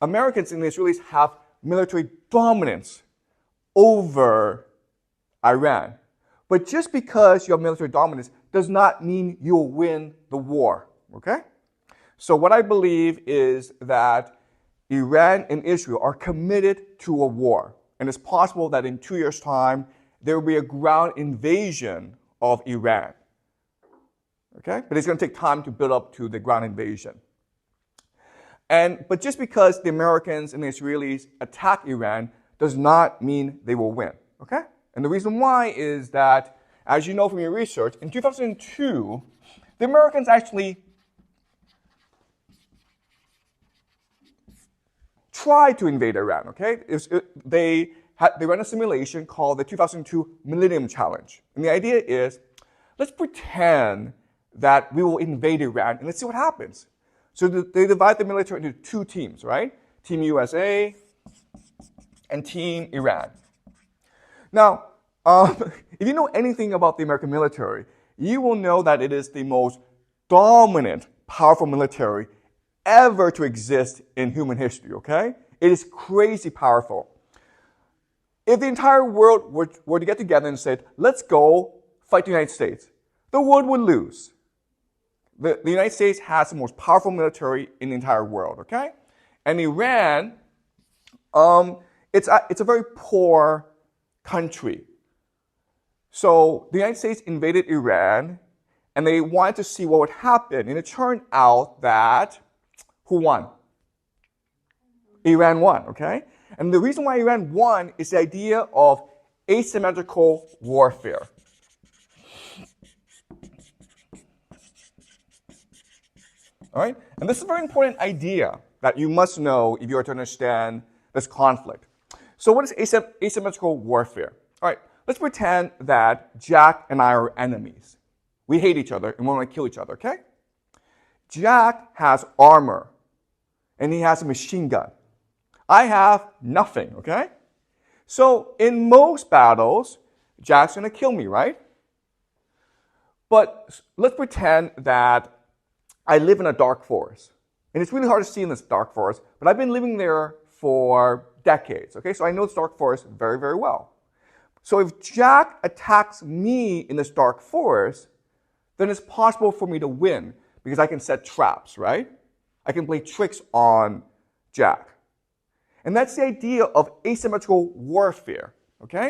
Americans and the Israelis have military dominance over Iran. But just because you have military dominance does not mean you'll win the war, okay? So what I believe is that Iran and Israel are committed to a war. And it's possible that in 2 years' time, there will be a ground invasion of Iran. Okay? But it's going to take time to build up to the ground invasion. But just because the Americans and the Israelis attack Iran does not mean they will win. Okay? And the reason why is that, as you know from your research, in 2002, the Americans actually tried to invade Iran. Okay? They ran a simulation called the 2002 Millennium Challenge. And the idea is, let's pretend that we will invade Iran and let's see what happens. So they divide the military into two teams, right? Team USA and Team Iran. Now, if you know anything about the American military, you will know that it is the most dominant, powerful military ever to exist in human history, okay? It is crazy powerful. If the entire world were to get together and say, let's go fight the United States, the world would lose. The United States has the most powerful military in the entire world, okay? And Iran, it's a very poor country. So the United States invaded Iran, and they wanted to see what would happen. And it turned out that, who won? Iran won, okay? And the reason why Iran won is the idea of asymmetrical warfare. All right? And this is a very important idea that you must know if you are to understand this conflict. So what is asymmetrical warfare? All right, let's pretend that Jack and I are enemies. We hate each other and we want to kill each other, okay? Jack has armor and he has a machine gun. I have nothing, okay? So in most battles, Jack's going to kill me, right? But let's pretend that I live in a dark forest. And it's really hard to see in this dark forest, but I've been living there for decades, okay? So I know this dark forest very, very well. So if Jack attacks me in this dark forest, then it's possible for me to win because I can set traps, right? I can play tricks on Jack. And that's the idea of asymmetrical warfare, okay?